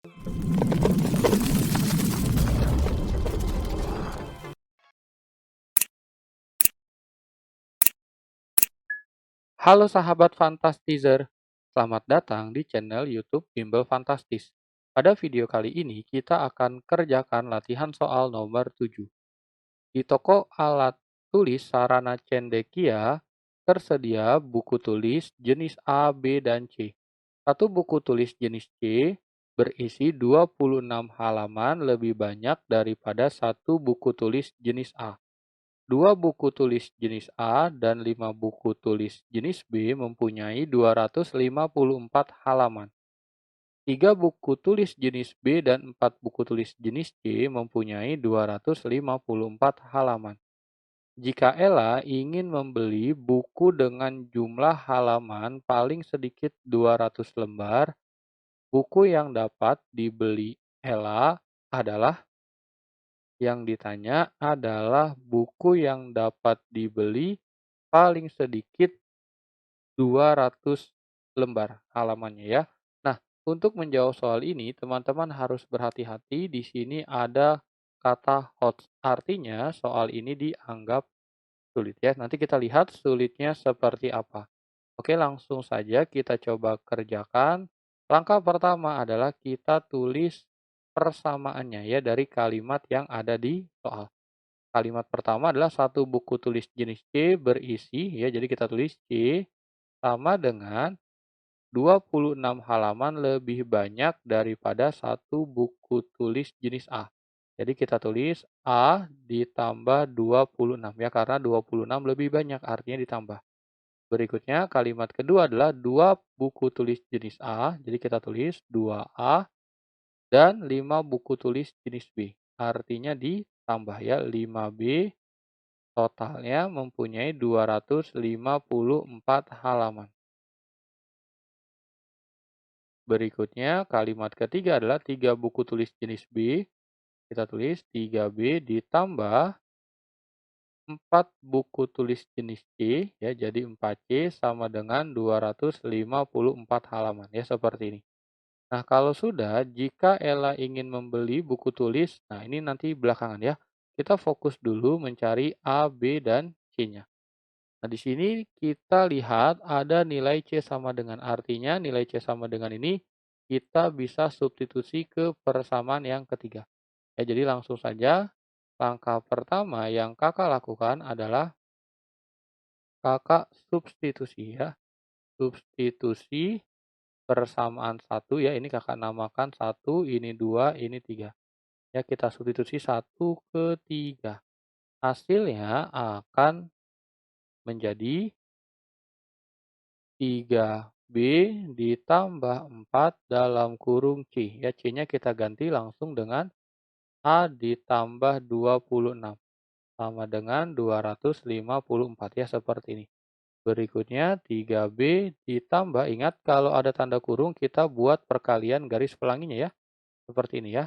Halo sahabat Fantastizer, selamat datang di channel YouTube Bimbel Fantastis. Pada video kali ini kita akan kerjakan latihan soal nomor 7. Di toko alat tulis Sarana Cendekia tersedia buku tulis jenis A, B, dan C. Satu buku tulis jenis C berisi 26 halaman lebih banyak daripada satu buku tulis jenis A. Dua buku tulis jenis A dan 5 buku tulis jenis B mempunyai 254 halaman. Tiga buku tulis jenis B dan 4 buku tulis jenis C mempunyai 254 halaman. Jika Ella ingin membeli buku dengan jumlah halaman paling sedikit 200 lembar, buku yang dapat dibeli Ella adalah. Yang ditanya adalah buku yang dapat dibeli paling sedikit 200 lembar halamannya ya. Nah, untuk menjawab soal ini teman-teman harus berhati-hati. Di sini ada kata HOTS. Artinya soal ini dianggap sulit ya. Nanti kita lihat sulitnya seperti apa. Oke, langsung saja kita coba kerjakan. Langkah pertama adalah kita tulis persamaannya ya dari kalimat yang ada di soal. Kalimat pertama adalah satu buku tulis jenis C berisi ya, jadi kita tulis C sama dengan 26 halaman lebih banyak daripada satu buku tulis jenis A. Jadi kita tulis A ditambah 26 ya, karena 26 lebih banyak artinya ditambah. Berikutnya kalimat kedua adalah dua buku tulis jenis A, jadi kita tulis 2A dan 5 buku tulis jenis B. Artinya ditambah ya, 5B totalnya mempunyai 254 halaman. Berikutnya kalimat ketiga adalah 3 buku tulis jenis B. Kita tulis 3B ditambah 4 buku tulis jenis C ya, jadi 4C sama dengan 254 halaman ya, seperti ini. Nah, kalau sudah, jika Ella ingin membeli buku tulis, nah ini nanti belakangan ya. Kita fokus dulu mencari A, B, dan C-nya. Nah, di sini kita lihat ada nilai C sama dengan, artinya nilai C sama dengan ini kita bisa substitusi ke persamaan yang ketiga. Ya, jadi langsung saja langkah pertama yang kakak lakukan adalah kakak substitusi ya. Substitusi persamaan satu ya, ini kakak namakan satu, ini dua, ini tiga. Ya, kita substitusi satu ke tiga. Hasilnya akan menjadi 3B ditambah 4 dalam kurung C. Ya, C-nya kita ganti langsung dengan A ditambah 26. Sama dengan 254 ya, seperti ini. Berikutnya 3B ditambah, ingat kalau ada tanda kurung kita buat perkalian garis pelanginya ya. Seperti ini ya.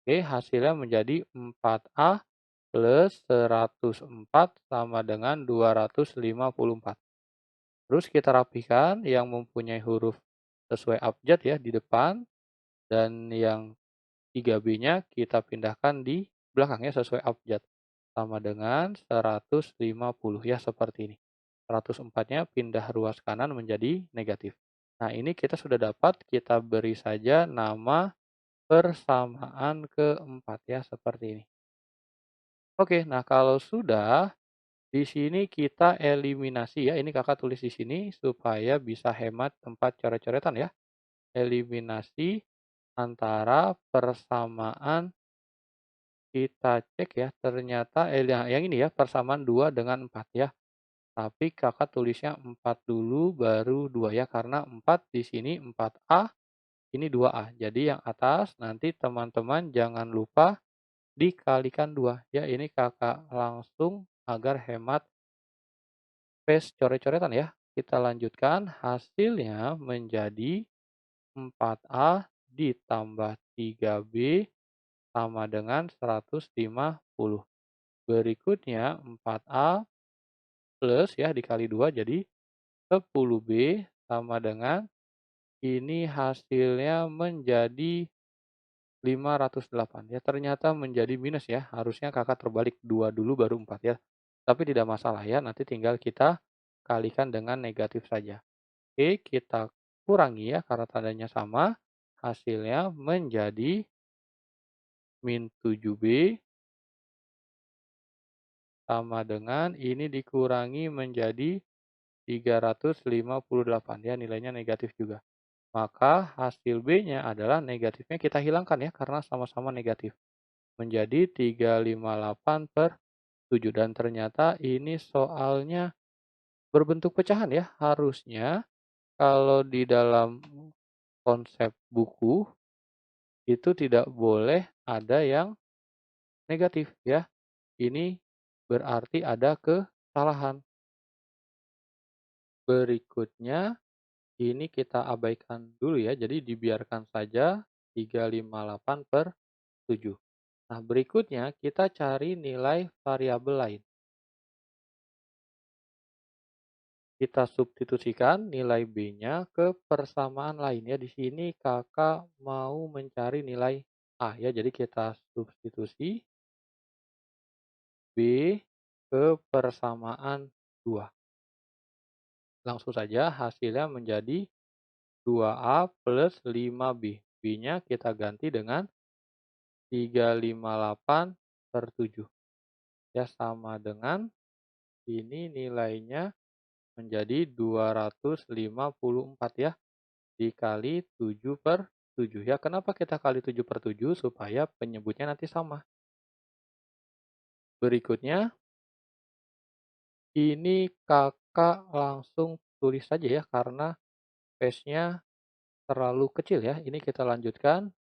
Oke, hasilnya menjadi 4A plus 104 sama dengan 254. Terus kita rapikan yang mempunyai huruf sesuai abjad ya di depan, dan yang 3B-nya kita pindahkan di belakangnya sesuai abjad. Sama dengan 150 ya, seperti ini. 104-nya pindah ruas kanan menjadi negatif. Nah, ini kita sudah dapat, kita beri saja nama persamaan keempat ya, seperti ini. Oke, nah kalau sudah, di sini kita eliminasi ya. Ini kakak tulis di sini supaya bisa hemat tempat coret-coretan ya. Eliminasi antara persamaan, kita cek ya, ternyata yang ini ya, persamaan 2 dengan 4 ya. Tapi kakak tulisnya 4 dulu baru 2 ya, karena 4 di sini 4A, ini 2A. Jadi yang atas nanti teman-teman jangan lupa dikalikan 2 ya. Ini kakak langsung agar hemat space coret-coretan ya. Kita lanjutkan, hasilnya menjadi 4A ditambah 3B sama dengan 150. Berikutnya 4A plus ya dikali 2 jadi 10B sama dengan, ini hasilnya menjadi 508 ya, ternyata menjadi minus ya, harusnya Kakak terbalik 2 dulu baru 4 ya. Tapi tidak masalah ya, nanti tinggal kita kalikan dengan negatif saja. Oke, kita kurangi ya karena tandanya sama, hasilnya menjadi min 7B sama dengan ini dikurangi menjadi 358 ya, nilainya negatif juga. Maka hasil B-nya adalah negatifnya kita hilangkan ya karena sama-sama negatif. Menjadi 358/7 dan ternyata ini soalnya berbentuk pecahan ya. Harusnya kalau di dalam konsep buku itu tidak boleh ada yang negatif ya. Ini berarti ada kesalahan. Berikutnya ini kita abaikan dulu ya. Jadi dibiarkan saja 358/7. Nah, berikutnya kita cari nilai variabel lain. Kita substitusikan nilai B-nya ke persamaan lain ya. Di sini Kakak mau mencari nilai A ya. Jadi kita substitusi B ke persamaan 2. Langsung saja hasilnya menjadi 2A plus 5B. B-nya kita ganti dengan 358/7. Ya, sama dengan ini nilainya menjadi 254 ya. Dikali 7/7 ya. Kenapa kita kali 7/7? Supaya penyebutnya nanti sama. Berikutnya, ini Kakak langsung tulis saja ya, karena space-nya terlalu kecil ya. Ini kita lanjutkan,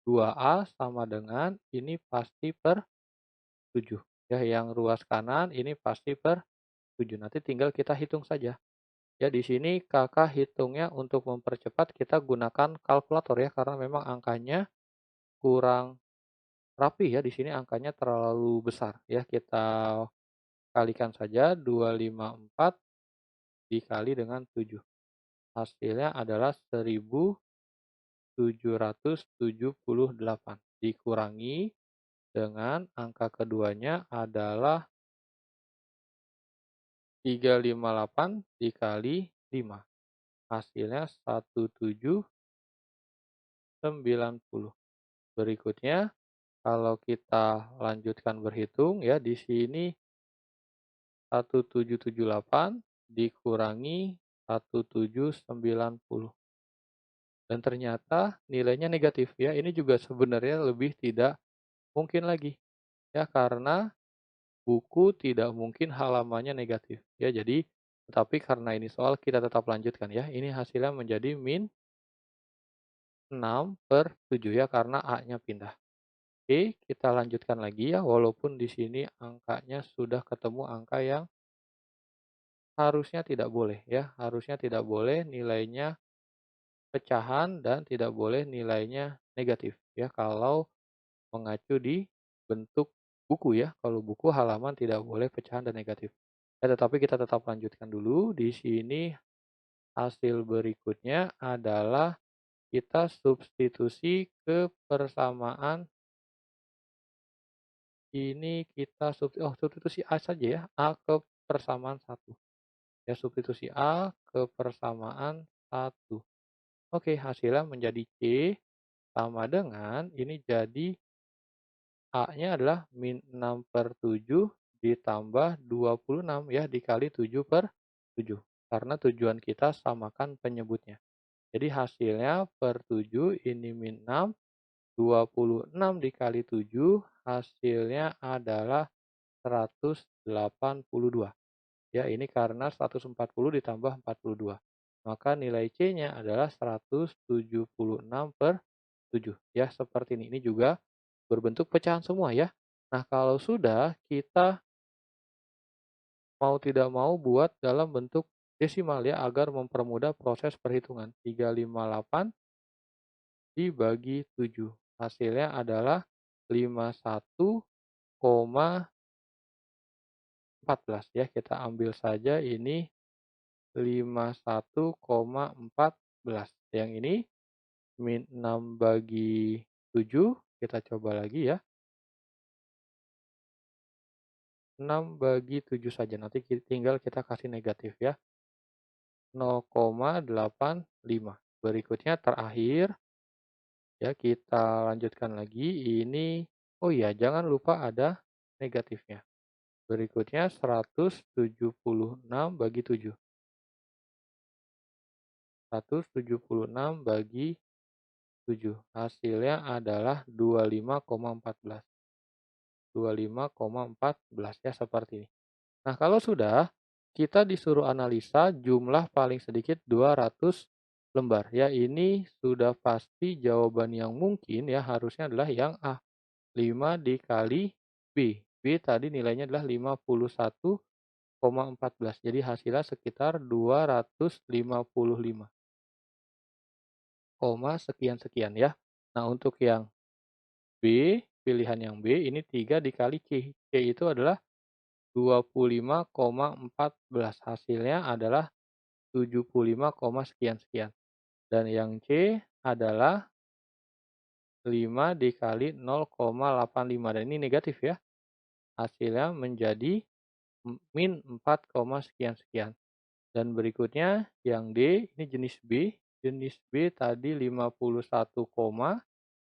2A sama dengan ini pasti per 7. Ya, yang ruas kanan ini pasti per 7. Nanti tinggal kita hitung saja. Ya, di sini Kakak hitungnya untuk mempercepat kita gunakan kalkulator ya, karena memang angkanya kurang rapi ya, di sini angkanya terlalu besar ya. Kita kalikan saja 254 dikali dengan 7. Hasilnya adalah 1778 dikurangi dengan angka keduanya adalah 358 dikali 5. Hasilnya 1790. Berikutnya kalau kita lanjutkan berhitung ya, di sini 1778 dikurangi 1790. Dan ternyata nilainya negatif ya. Ini juga sebenarnya lebih tidak mungkin lagi ya, karena buku tidak mungkin halamannya negatif ya. Jadi tetapi karena ini soal kita tetap lanjutkan ya. Ini hasilnya menjadi min 6/7 ya karena A-nya pindah. Oke, kita lanjutkan lagi ya, walaupun di sini angkanya sudah ketemu angka yang harusnya tidak boleh ya, harusnya tidak boleh nilainya pecahan dan tidak boleh nilainya negatif ya kalau mengacu di bentuk buku ya. Kalau buku halaman tidak boleh pecahan dan negatif. Ya, tetapi kita tetap lanjutkan dulu. Di sini hasil berikutnya adalah kita substitusi ke persamaan ini kita substitusi A saja ya, A ke persamaan 1. Ya, substitusi A ke persamaan 1. Oke, hasilnya menjadi C sama dengan ini jadi A-nya adalah min 6/7 ditambah 26 ya dikali 7/7. Karena tujuan kita samakan penyebutnya. Jadi hasilnya per 7 ini min 6, 26 dikali 7 hasilnya adalah 182. Ya, ini karena 140 ditambah 42. Maka nilai C-nya adalah 176/7. Ya, seperti ini. Ini juga berbentuk pecahan semua ya. Nah, kalau sudah kita mau tidak mau buat dalam bentuk desimal ya agar mempermudah proses perhitungan. 358 dibagi 7. Hasilnya adalah 51,14 ya. Kita ambil saja ini 51,14. Yang ini min 6 bagi 7, kita coba lagi ya. 6 bagi 7 saja, nanti tinggal kita kasih negatif ya. 0,85. Berikutnya terakhir, ya kita lanjutkan lagi. Ini, oh iya jangan lupa ada negatifnya. Berikutnya 176 bagi 7. 176 bagi 7. Hasilnya adalah 25,14. 25,14 ya seperti ini. Nah, kalau sudah, kita disuruh analisa jumlah paling sedikit 200 lembar. Ya, ini sudah pasti jawaban yang mungkin ya harusnya adalah yang A. 5 dikali B. B tadi nilainya adalah 51,14. Jadi hasilnya sekitar 255, sekian-sekian ya. Nah, untuk yang B, pilihan yang B ini 3 dikali C. C itu adalah 25,14. Hasilnya adalah 75, sekian-sekian. Dan yang C adalah 5 dikali 0,85 dan ini negatif ya. Hasilnya menjadi min 4, sekian-sekian. Dan berikutnya yang D ini jenis B. Jenis B tadi 51,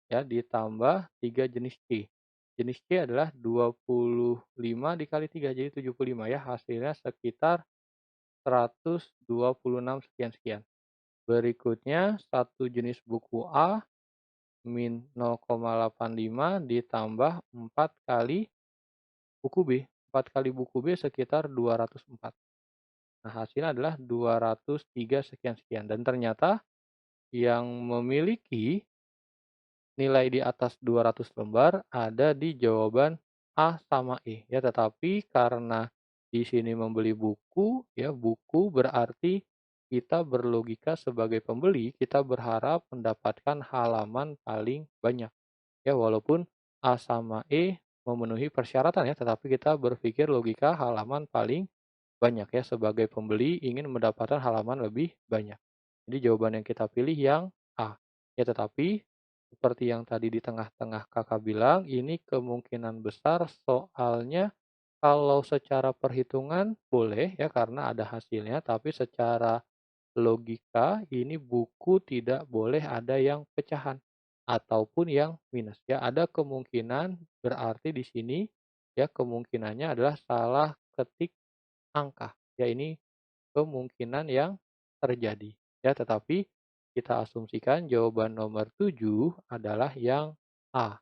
ya ditambah 3 jenis C. Jenis C adalah 25 dikali 3 jadi 75 ya. Hasilnya sekitar 126 sekian-sekian. Berikutnya satu jenis buku A min 0,85 ditambah 4 kali buku B. 4 kali buku B sekitar 204. Nah, hasilnya adalah 203 sekian-sekian. Dan ternyata yang memiliki nilai di atas 200 lembar ada di jawaban A sama E ya, tetapi karena di sini membeli buku ya, buku berarti kita berlogika sebagai pembeli, kita berharap mendapatkan halaman paling banyak. Ya, walaupun A sama E memenuhi persyaratan ya, tetapi kita berpikir logika halaman paling banyak ya, sebagai pembeli ingin mendapatkan halaman lebih banyak. Jadi jawaban yang kita pilih yang A. Ya, tetapi seperti yang tadi di tengah-tengah Kakak bilang, ini kemungkinan besar soalnya kalau secara perhitungan boleh ya karena ada hasilnya, tapi secara logika ini buku tidak boleh ada yang pecahan ataupun yang minus ya. Ada kemungkinan berarti di sini ya kemungkinannya adalah salah ketik angka. Ya ini kemungkinan yang terjadi. Ya, tetapi kita asumsikan jawaban nomor 7 adalah yang A.